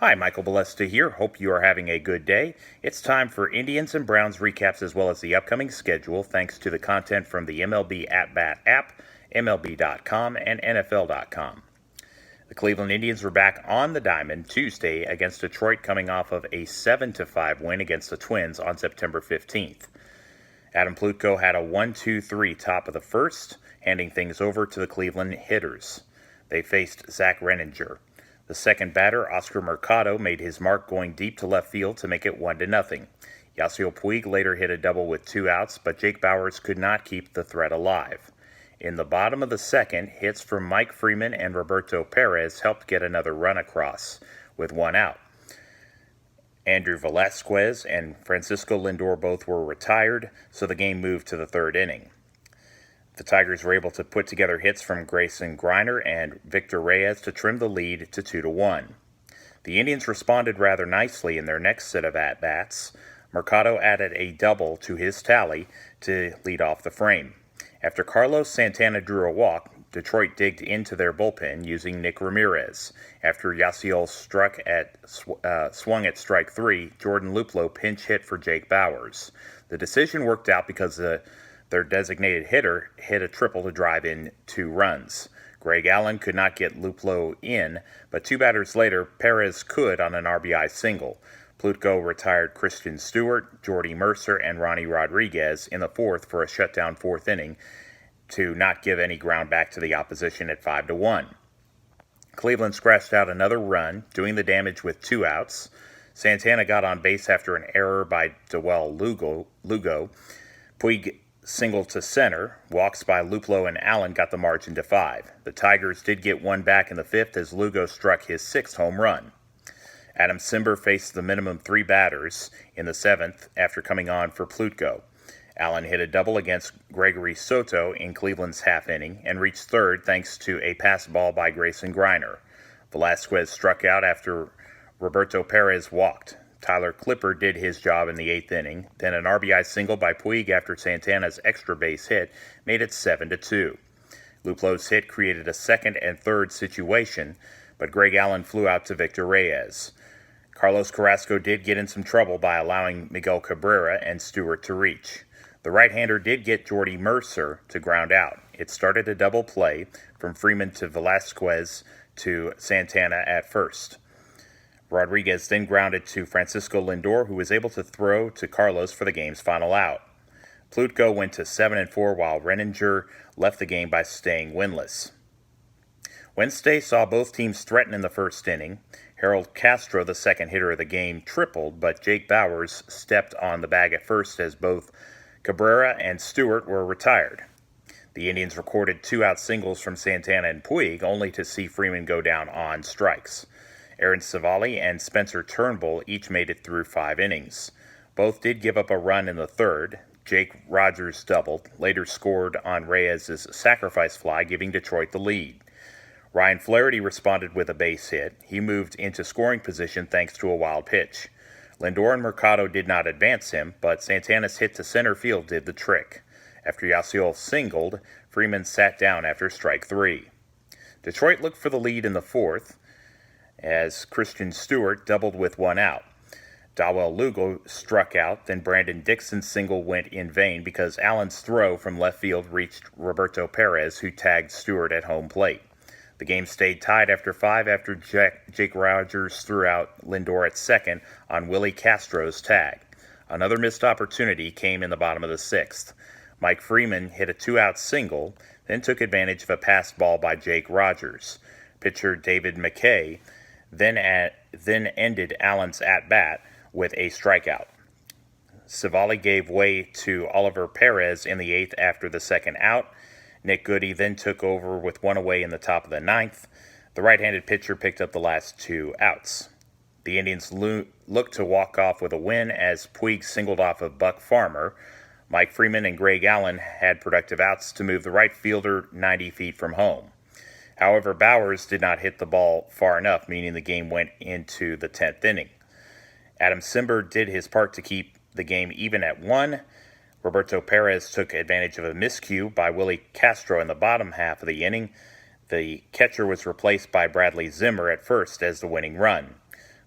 Hi, Michael Balesta here. Hope you are having a good day. It's time for Indians and Browns recaps as well as the upcoming schedule, thanks to the content from the MLB At Bat app, MLB.com, and NFL.com. The Cleveland Indians were back on the diamond Tuesday against Detroit, coming off of a 7-5 win against the Twins on September 15th. Adam Plutko had a 1-2-3 top of the first, handing things over to the Cleveland hitters. They faced Zach Renninger. The second batter, Oscar Mercado, made his mark going deep to left field to make it 1-0. Yasiel Puig later hit a double with 2 outs, but Jake Bauers could not keep the threat alive. In the bottom of the second, hits from Mike Freeman and Roberto Perez helped get another run across, with 1 out. Andrew Velazquez and Francisco Lindor both were retired, so the game moved to the third inning. The Tigers were able to put together hits from Grayson Greiner and Victor Reyes to trim the lead to 2-1. The Indians responded rather nicely in their next set of at-bats. Mercado added a double to his tally to lead off the frame. After Carlos Santana drew a walk, Detroit digged into their bullpen using Nick Ramirez. After Yasiel swung at strike 3, Jordan Luplow pinch hit for Jake Bauers. The decision worked out because their designated hitter hit a triple to drive in 2 runs. Greg Allen could not get Luplow in, but 2 batters later, Perez could on an RBI single. Plutko retired Christian Stewart, Jordy Mercer, and Ronnie Rodriguez in the fourth for a shutdown 4th inning to not give any ground back to the opposition at 5-1. Cleveland scratched out another run, doing the damage with 2 outs. Santana got on base after an error by Dewell Lugo. Puig singled to center. Walks by Luplow and Allen got the margin to 5. The Tigers did get 1 back in the 5th as Lugo struck his 6th home run. Adam Cimber faced the minimum 3 batters in the 7th after coming on for Plutko. Allen hit a double against Gregory Soto in Cleveland's half inning and reached third thanks to a pass ball by Grayson Greiner. Velazquez struck out after Roberto Perez walked. Tyler Clippard did his job in the 8th inning. Then an RBI single by Puig after Santana's extra base hit made it 7-2. Luplow's hit created a second and third situation, but Greg Allen flew out to Victor Reyes. Carlos Carrasco did get in some trouble by allowing Miguel Cabrera and Stewart to reach. The right-hander did get Jordy Mercer to ground out. It started a double play from Freeman to Velazquez to Santana at first. Rodriguez then grounded to Francisco Lindor, who was able to throw to Carlos for the game's final out. Plutko went to 7-4 while Renninger left the game by staying winless. Wednesday saw both teams threaten in the first inning. Harold Castro, the second hitter of the game, tripled, but Jake Bauers stepped on the bag at first as both Cabrera and Stewart were retired. The Indians recorded 2-out singles from Santana and Puig, only to see Freeman go down on strikes. Aaron Civale and Spencer Turnbull each made it through 5 innings. Both did give up a run in the third. Jake Rogers doubled, later scored on Reyes' sacrifice fly, giving Detroit the lead. Ryan Flaherty responded with a base hit. He moved into scoring position thanks to a wild pitch. Lindor and Mercado did not advance him, but Santana's hit to center field did the trick. After Yasiel singled, Freeman sat down after strike 3. Detroit looked for the lead in the 4th, as Christian Stewart doubled with 1 out. Dawel Lugo struck out, then Brandon Dixon's single went in vain because Allen's throw from left field reached Roberto Perez, who tagged Stewart at home plate. The game stayed tied after 5 after Jake Rogers threw out Lindor at second on Willie Castro's tag. Another missed opportunity came in the bottom of the 6th. Mike Freeman hit a 2-out single, then took advantage of a pass ball by Jake Rogers. Pitcher David McKay then ended Allen's at-bat with a strikeout. Civale gave way to Oliver Perez in the 8th after the second out. Nick Goody then took over with 1 away in the top of the 9th. The right-handed pitcher picked up the last 2 outs. The Indians looked to walk off with a win as Puig singled off of Buck Farmer. Mike Freeman and Greg Allen had productive outs to move the right fielder 90 feet from home. However, Bauers did not hit the ball far enough, meaning the game went into the 10th inning. Adam Cimber did his part to keep the game even at 1. Roberto Perez took advantage of a miscue by Willie Castro in the bottom half of the inning. The catcher was replaced by Bradley Zimmer at first as the winning run.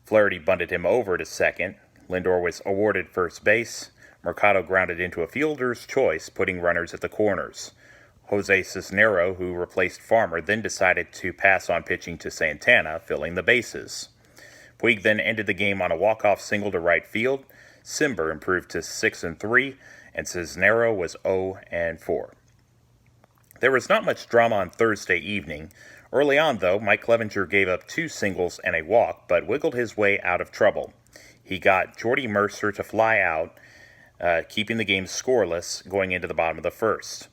Flaherty bunted him over to second. Lindor was awarded first base. Mercado grounded into a fielder's choice, putting runners at the corners. Jose Cisnero, who replaced Farmer, then decided to pass on pitching to Santana, filling the bases. Puig then ended the game on a walk-off single to right field. Cimber improved to 6-3, and Cisnero was 0-4. There was not much drama on Thursday evening. Early on, though, Mike Clevinger gave up 2 singles and a walk, but wiggled his way out of trouble. He got Jordy Mercer to fly out, keeping the game scoreless going into the bottom of the first.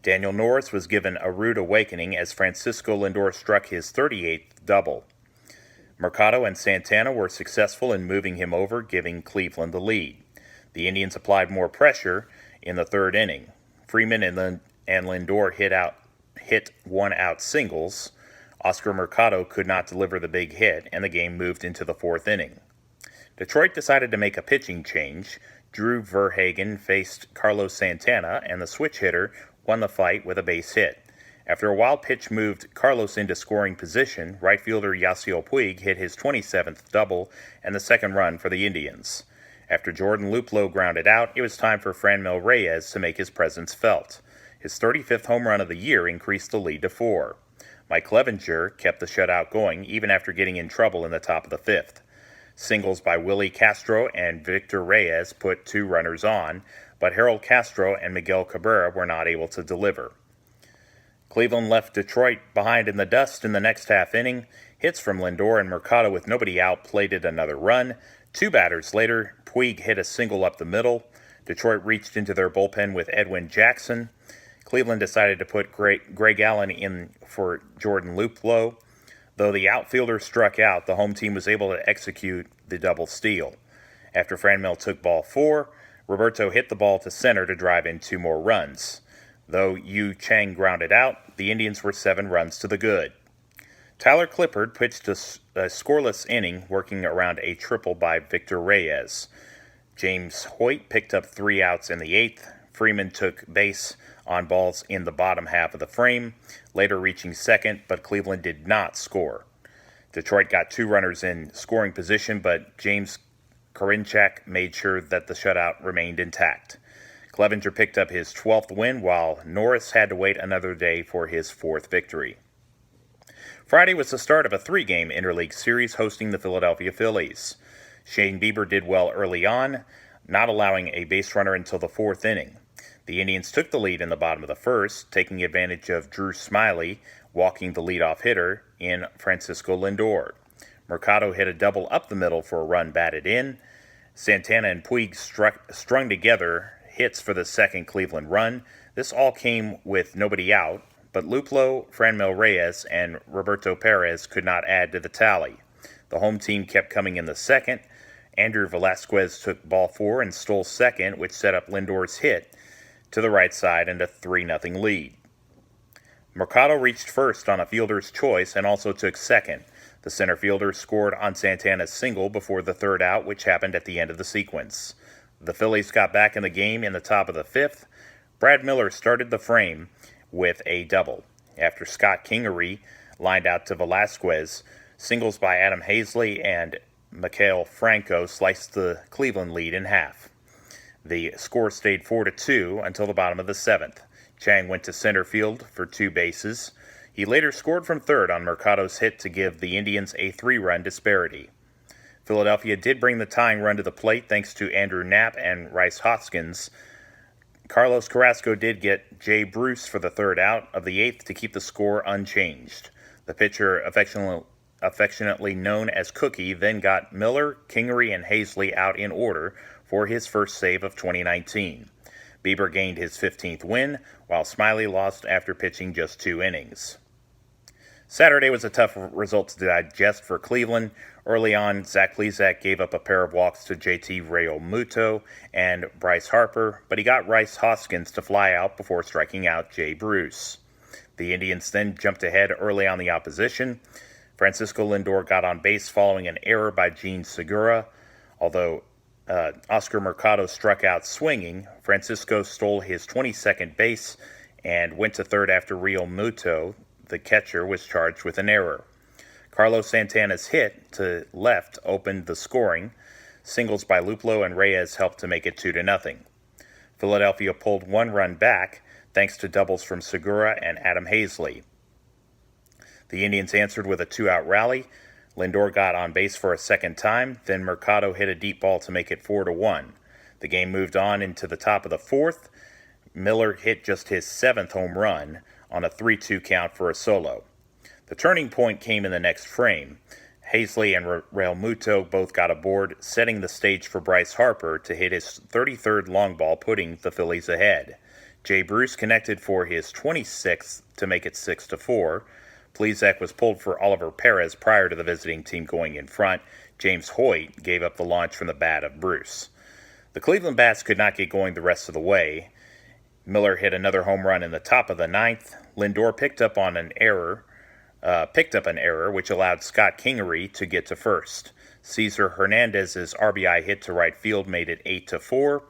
Daniel Norris was given a rude awakening as Francisco Lindor struck his 38th double. Mercado and Santana were successful in moving him over, giving Cleveland the lead. The Indians applied more pressure in the third inning. Freeman and Lindor hit one-out singles. Oscar Mercado could not deliver the big hit, and the game moved into the fourth inning. Detroit decided to make a pitching change. Drew Verhagen faced Carlos Santana, and the switch hitter won the fight with a base hit. After a wild pitch moved Carlos into scoring position, right fielder Yasiel Puig hit his 27th double and the second run for the Indians. After Jordan Luplow grounded out, it was time for Franmil Reyes to make his presence felt. His 35th home run of the year increased the lead to 4. Mike Clevinger kept the shutout going even after getting in trouble in the top of the 5th. Singles by Willie Castro and Victor Reyes put 2 runners on, but Harold Castro and Miguel Cabrera were not able to deliver. Cleveland left Detroit behind in the dust in the next half inning. Hits from Lindor and Mercado with nobody out plated another run. 2 batters later, Puig hit a single up the middle. Detroit reached into their bullpen with Edwin Jackson. Cleveland decided to put Greg Allen in for Jordan Luplow. Though the outfielder struck out, the home team was able to execute the double steal. After Franmil took ball 4, Roberto hit the ball to center to drive in 2 more runs. Though Yu Chang grounded out, the Indians were 7 runs to the good. Tyler Clippard pitched a scoreless inning, working around a triple by Victor Reyes. James Hoyt picked up 3 outs in the 8th. Freeman took base on balls in the bottom half of the frame, later reaching second, but Cleveland did not score. Detroit got 2 runners in scoring position, but James Karinchak made sure that the shutout remained intact. Clevinger picked up his 12th win, while Norris had to wait another day for his 4th victory. Friday was the start of a 3-game interleague series hosting the Philadelphia Phillies. Shane Bieber did well early on, not allowing a base runner until the 4th inning. The Indians took the lead in the bottom of the first, taking advantage of Drew Smyly walking the leadoff hitter in Francisco Lindor. Mercado hit a double up the middle for a run batted in. Santana and Puig strung together hits for the second Cleveland run. This all came with nobody out, but Luplow, Franmil Reyes, and Roberto Perez could not add to the tally. The home team kept coming in the second. Andrew Velasquez took ball 4 and stole second, which set up Lindor's hit to the right side and a 3-0 lead. Mercado reached first on a fielder's choice and also took second. The center fielder scored on Santana's single before the 3rd out, which happened at the end of the sequence. The Phillies got back in the game in the top of the 5th. Brad Miller started the frame with a double. After Scott Kingery lined out to Velasquez, singles by Adam Hazley and Maikel Franco sliced the Cleveland lead in half. The score stayed 4-2 until the bottom of the 7th. Chang went to center field for 2 bases. He later scored from third on Mercado's hit to give the Indians a 3-run disparity. Philadelphia did bring the tying run to the plate thanks to Andrew Knapp and Rhys Hoskins. Carlos Carrasco did get Jay Bruce for the 3rd out of the 8th to keep the score unchanged. The pitcher, affectionately known as Cookie, then got Miller, Kingery, and Hazley out in order for his first save of 2019. Bieber gained his 15th win, while Smyly lost after pitching just 2 innings. Saturday was a tough result to digest for Cleveland. Early on, Zach Plesac gave up a pair of walks to JT Realmuto and Bryce Harper, but he got Rhys Hoskins to fly out before striking out Jay Bruce. The Indians then jumped ahead early on the opposition. Francisco Lindor got on base following an error by Gene Segura. Although Oscar Mercado struck out swinging, Francisco stole his 22nd base and went to third after Realmuto, the catcher, was charged with an error. Carlos Santana's hit to left opened the scoring. Singles by Luplow and Reyes helped to make it 2-0. Philadelphia pulled one run back thanks to doubles from Segura and Adam Hazley. The Indians answered with a two-out rally. Lindor got on base for a second time, then Mercado hit a deep ball to make it 4-1. The game moved on into the top of the fourth. Miller hit just his seventh home run on a 3-2 count for a solo. The turning point came in the next frame. Hazley and Realmuto both got aboard, setting the stage for Bryce Harper to hit his 33rd long ball, putting the Phillies ahead. Jay Bruce connected for his 26th to make it 6-4. Plesac was pulled for Oliver Perez prior to the visiting team going in front. James Hoyt gave up the launch from the bat of Bruce. The Cleveland Bats could not get going the rest of the way. Miller hit another home run in the top of the ninth. Lindor picked up an error, which allowed Scott Kingery to get to first. Cesar Hernandez's RBI hit to right field made it 8-4.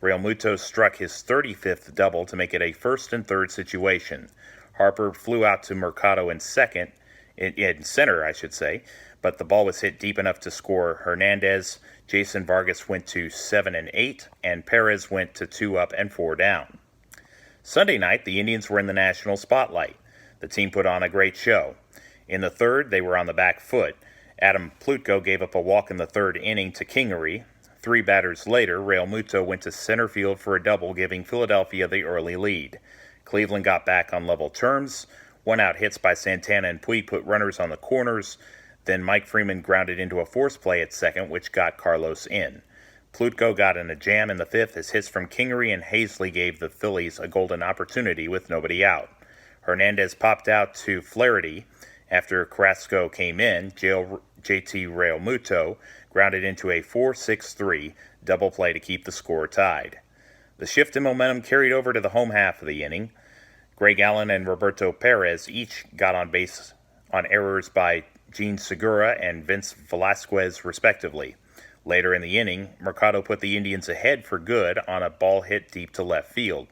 Realmuto struck his 35th double to make it a first and third situation. Harper flew out to Mercado in center, but the ball was hit deep enough to score Hernandez. Jason Vargas went to 7 and 8, and Perez went to 2 up and 4 down. Sunday night, the Indians were in the national spotlight. The team put on a great show. In the third, they were on the back foot. Adam Plutko gave up a walk in the third inning to Kingery. 3 batters later, Realmuto went to center field for a double, giving Philadelphia the early lead. Cleveland got back on level terms. 1-out hits by Santana and Puig put runners on the corners. Then Mike Freeman grounded into a force play at second, which got Carlos in. Plutko got in a jam in the fifth as hits from Kingery and Hazley gave the Phillies a golden opportunity with nobody out. Hernandez popped out to Flaherty. After Carrasco came in, JT Realmuto grounded into a 4-6-3 double play to keep the score tied. The shift in momentum carried over to the home half of the inning. Greg Allen and Roberto Perez each got on base on errors by Gene Segura and Vince Velasquez, respectively. Later in the inning, Mercado put the Indians ahead for good on a ball hit deep to left field.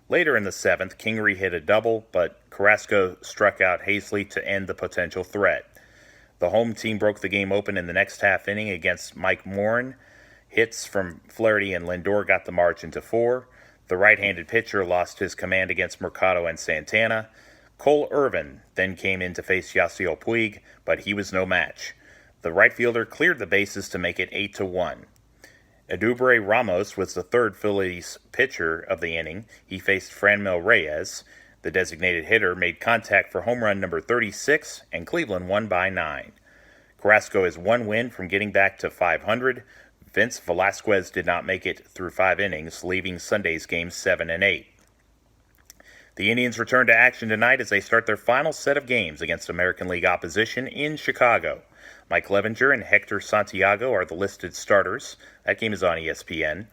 Later in the seventh, Kingery hit a double, but Carrasco struck out Hazley to end the potential threat. The home team broke the game open in the next half inning against Mike Morin. Hits from Flaherty and Lindor got the margin to 4. The right-handed pitcher lost his command against Mercado and Santana. Cole Irvin then came in to face Yasiel Puig, but he was no match. The right fielder cleared the bases to make it 8-1. Edubre Ramos was the third Phillies pitcher of the inning. He faced Franmil Reyes. The designated hitter made contact for home run number 36, and Cleveland won by 9. Carrasco is 1 win from getting back to 500. Vince Velasquez did not make it through 5 innings, leaving Sunday's game 7 and 8. The Indians return to action tonight as they start their final set of games against American League opposition in Chicago. Mike Clevenger and Hector Santiago are the listed starters. That game is on ESPN.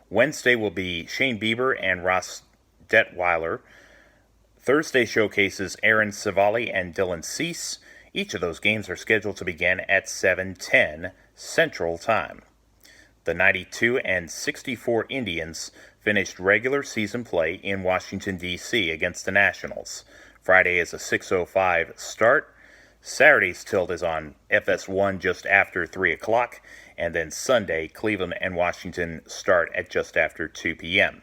Wednesday will be Shane Bieber and Ross Detweiler. Thursday showcases Aaron Civale and Dylan Cease. Each of those games are scheduled to begin at 7:10 Central Time. The 92 and 64 Indians finished regular season play in Washington, D.C. against the Nationals. Friday is a 6:05 start. Saturday's tilt is on FS1 just after 3 o'clock, and then Sunday, Cleveland and Washington start at just after 2 p.m.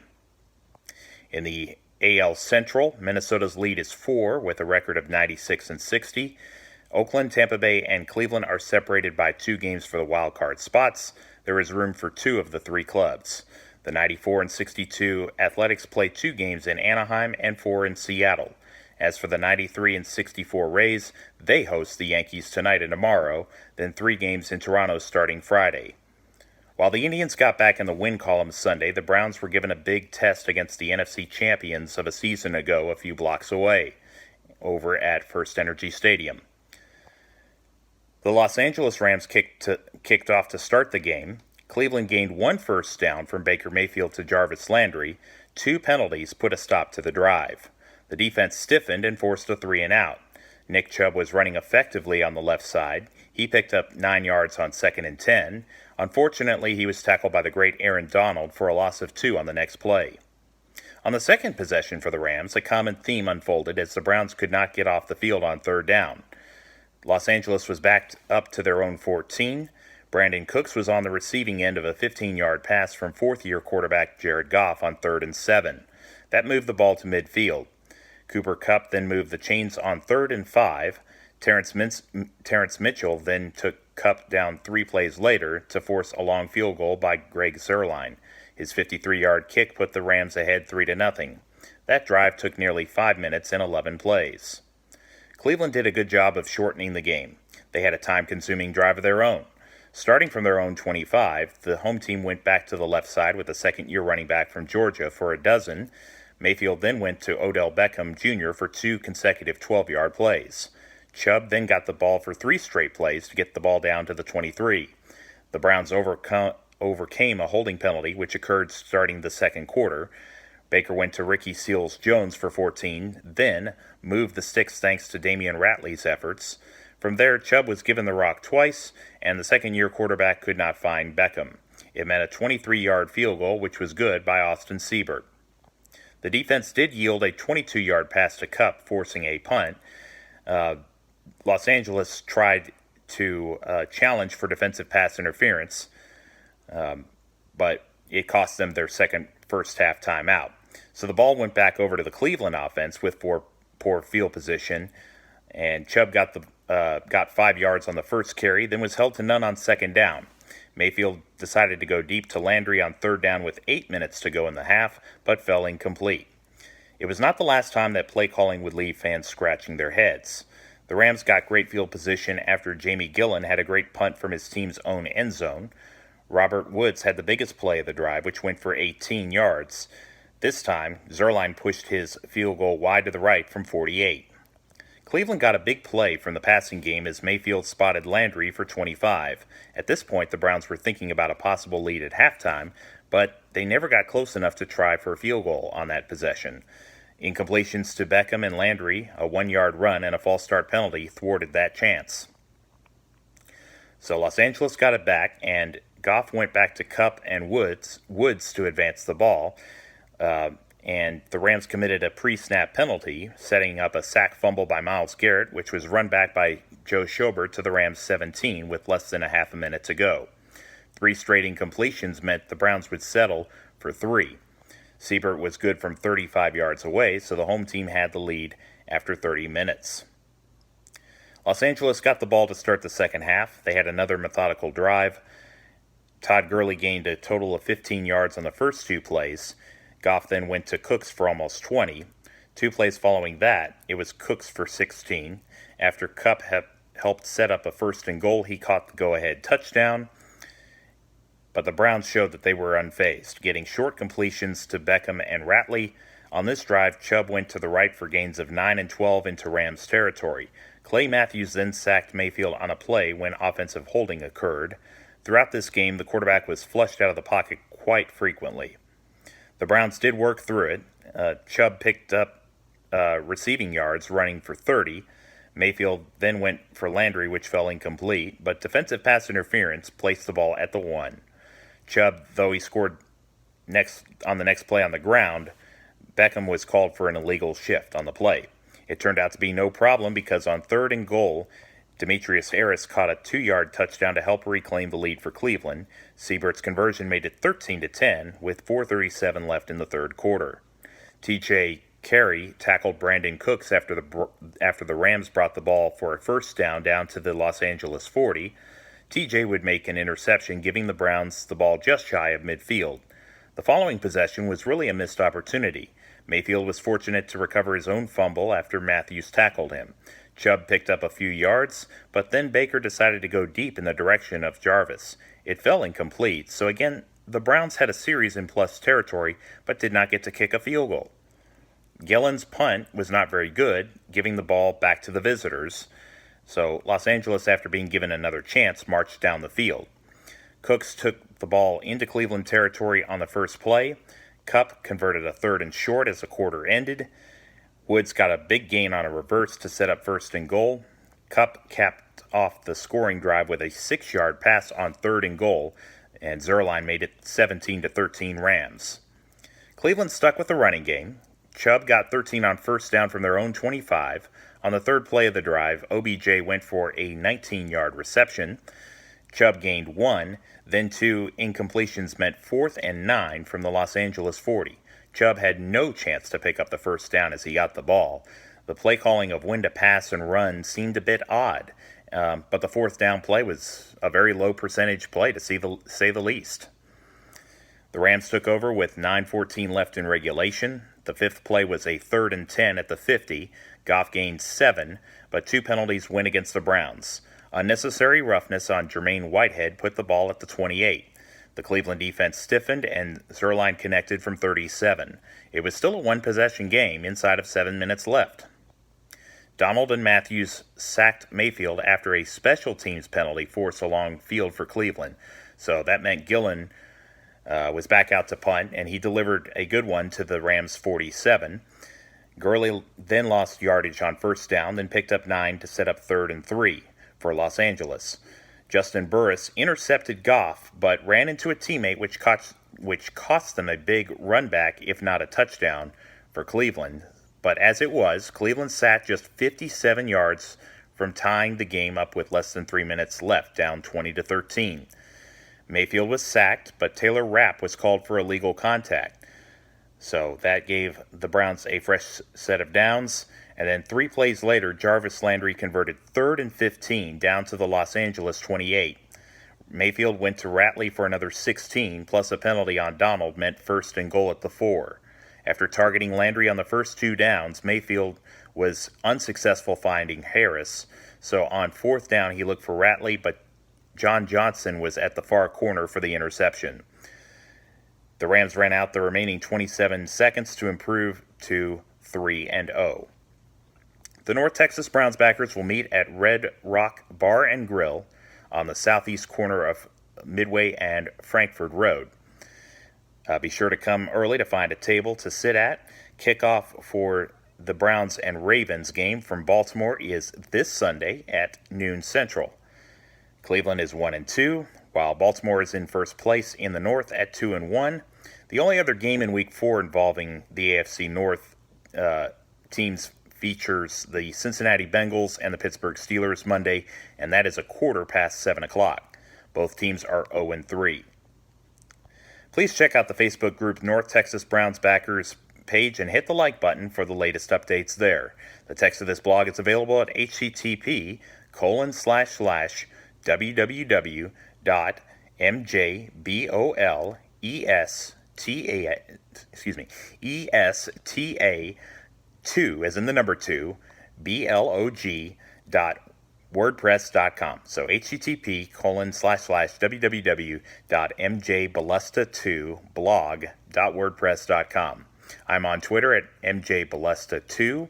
In the AL Central, Minnesota's lead is 4 with a record of 96 and 60. Oakland, Tampa Bay, and Cleveland are separated by 2 games for the wild card spots. There is room for 2 of the 3 clubs. The 94 and 62 Athletics play 2 games in Anaheim and 4 in Seattle. As for the 93 and 64 Rays, they host the Yankees tonight and tomorrow, then 3 games in Toronto starting Friday. While the Indians got back in the win column Sunday, the Browns were given a big test against the NFC champions of a season ago a few blocks away, over at First Energy Stadium. The Los Angeles Rams kicked off to start the game. Cleveland gained 1 first down from Baker Mayfield to Jarvis Landry. 2 penalties put a stop to the drive. The defense stiffened and forced a 3-and-out. Nick Chubb was running effectively on the left side. He picked up 9 yards on 2nd and 10. Unfortunately, he was tackled by the great Aaron Donald for a loss of 2 on the next play. On the second possession for the Rams, a common theme unfolded as the Browns could not get off the field on 3rd down. Los Angeles was backed up to their own 14. Brandon Cooks was on the receiving end of a 15-yard pass from fourth-year quarterback Jared Goff on 3rd and 7. That moved the ball to midfield. Cooper Kupp then moved the chains on 3rd and 5. Terrence Mitchell then took Kupp down 3 plays later to force a long field goal by Greg Zuerlein. His 53-yard kick put the Rams ahead 3-0. That drive took nearly 5 minutes and 11 plays. Cleveland did a good job of shortening the game. They had a time-consuming drive of their own. Starting from their own 25, the home team went back to the left side with a second-year running back from Georgia for a dozen. Mayfield then went to Odell Beckham Jr. for 2 consecutive 12-yard plays. Chubb then got the ball for 3 straight plays to get the ball down to the 23. The Browns overcame a holding penalty, which occurred starting the second quarter. Baker went to Ricky Seals-Jones for 14, then moved the sticks thanks to Damian Ratley's efforts. From there, Chubb was given the rock twice, and the second-year quarterback could not find Beckham. It meant a 23-yard field goal, which was good by Austin Seibert. The defense did yield a 22-yard pass to Kupp, forcing a punt. Los Angeles tried to challenge for defensive pass interference, but it cost them their first half timeout. So the ball went back over to the Cleveland offense with poor field position, and Chubb got 5 yards on the first carry, then was held to none on second down. Mayfield decided to go deep to Landry on third down with 8 minutes to go in the half, but fell incomplete. It was not the last time that play calling would leave fans scratching their heads. The Rams got great field position after Jamie Gillen had a great punt from his team's own end zone. Robert Woods had the biggest play of the drive, which went for 18 yards. This time, Zuerlein pushed his field goal wide to the right from 48. Cleveland got a big play from the passing game as Mayfield spotted Landry for 25. At this point, the Browns were thinking about a possible lead at halftime, but they never got close enough to try for a field goal on that possession. Incompletions to Beckham and Landry, a 1-yard run, and a false start penalty thwarted that chance. So Los Angeles got it back, and Goff went back to Kupp and Woods to advance the ball, and the Rams committed a pre-snap penalty, setting up a sack fumble by Myles Garrett, which was run back by Joe Schobert to the Rams' 17 with less than a half a minute to go. 3 straight incompletions meant the Browns would settle for 3. Seibert was good from 35 yards away, so the home team had the lead after 30 minutes. Los Angeles got the ball to start the second half. They had another methodical drive. Todd Gurley gained a total of 15 yards on the first 2 plays. Goff then went to Cooks for almost 20. 2 plays following that, it was Cooks for 16. After Kupp helped set up a first and goal, he caught the go-ahead touchdown. But the Browns showed that they were unfazed, getting short completions to Beckham and Ratley. On this drive, Chubb went to the right for gains of 9 and 12 into Rams territory. Clay Matthews then sacked Mayfield on a play when offensive holding occurred. Throughout this game, the quarterback was flushed out of the pocket quite frequently. The Browns did work through it. Chubb picked up receiving yards, running for 30. Mayfield then went for Landry, which fell incomplete, but defensive pass interference placed the ball at the 1. Chubb, though he scored on the next play on the ground, Beckham was called for an illegal shift on the play. It turned out to be no problem because on 3rd and goal, Demetrius Harris caught a 2-yard touchdown to help reclaim the lead for Cleveland. Seibert's conversion made it 13-10 with 4:37 left in the third quarter. T.J. Carey tackled Brandon Cooks after the Rams brought the ball for a first down to the Los Angeles 40. TJ would make an interception, giving the Browns the ball just shy of midfield. The following possession was really a missed opportunity. Mayfield was fortunate to recover his own fumble after Matthews tackled him. Chubb picked up a few yards, but then Baker decided to go deep in the direction of Jarvis. It fell incomplete, so again, the Browns had a series in plus territory, but did not get to kick a field goal. Gillen's punt was not very good, giving the ball back to the visitors. So Los Angeles, after being given another chance, marched down the field. Cooks took the ball into Cleveland territory on the first play. Kupp converted a 3rd and short as the quarter ended. Woods got a big gain on a reverse to set up 1st and goal. Kupp capped off the scoring drive with a 6-yard pass on 3rd and goal, and Zuerlein made it 17-13 Rams. Cleveland stuck with the running game. Chubb got 13 on first down from their own 25. On the third play of the drive, OBJ went for a 19-yard reception. Chubb gained 1, then 2 incompletions meant 4th and 9 from the Los Angeles 40. Chubb had no chance to pick up the first down as he got the ball. The play calling of when to pass and run seemed a bit odd, but the fourth down play was a very low percentage play to say the least. The Rams took over with 9:14 left in regulation. The fifth play was a 3rd and 10 at the 50. Goff gained 7, but 2 penalties went against the Browns. Unnecessary roughness on Jermaine Whitehead put the ball at the 28. The Cleveland defense stiffened and Zuerlein connected from 37. It was still a one-possession game inside of 7 minutes left. Donald and Matthews sacked Mayfield after a special teams penalty forced along field for Cleveland. So that meant Gillen was back out to punt, and he delivered a good one to the Rams' 47. Gurley then lost yardage on first down, then picked up 9 to set up 3rd and 3 for Los Angeles. Justin Burris intercepted Goff, but ran into a teammate, which cost them a big run back, if not a touchdown, for Cleveland. But as it was, Cleveland sat just 57 yards from tying the game up with less than 3 minutes left, down 20-13. Mayfield was sacked, but Taylor Rapp was called for illegal contact. So that gave the Browns a fresh set of downs. And then 3 plays later, Jarvis Landry converted 3rd and 15 down to the Los Angeles 28. Mayfield went to Ratley for another 16, plus a penalty on Donald meant 1st and goal at the 4. After targeting Landry on the first 2 downs, Mayfield was unsuccessful finding Harris. So on 4th down, he looked for Ratley, but John Johnson was at the far corner for the interception. The Rams ran out the remaining 27 seconds to improve to 3-0. The North Texas Browns backers will meet at Red Rock Bar and Grill on the southeast corner of Midway and Frankford Road. Be sure to come early to find a table to sit at. Kickoff for the Browns and Ravens game from Baltimore is this Sunday at noon Central. Cleveland is 1-2, while Baltimore is in first place in the North at 2-1. The only other game in Week 4 involving the AFC North teams features the Cincinnati Bengals and the Pittsburgh Steelers Monday, and that is 7:15. Both teams are 0-3. Please check out the Facebook group North Texas Browns Backers page and hit the like button for the latest updates there. The text of this blog is available at http://www.mjbolesta2 as in the number 2 blog.wordpress.com. So http://www.mjbolesta2blog.wordpress.com. I'm on Twitter at mjbolesta2,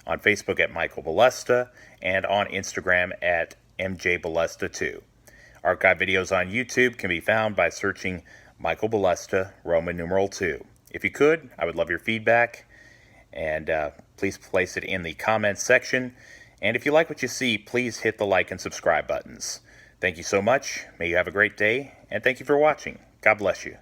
on Facebook at Michael Bolesta, and on Instagram at mjbolesta2. Archive videos on YouTube can be found by searching Michael Bolesta, Roman numeral 2. If you could, I would love your feedback, and please place it in the comments section. And if you like what you see, please hit the like and subscribe buttons. Thank you so much. May you have a great day, and thank you for watching. God bless you.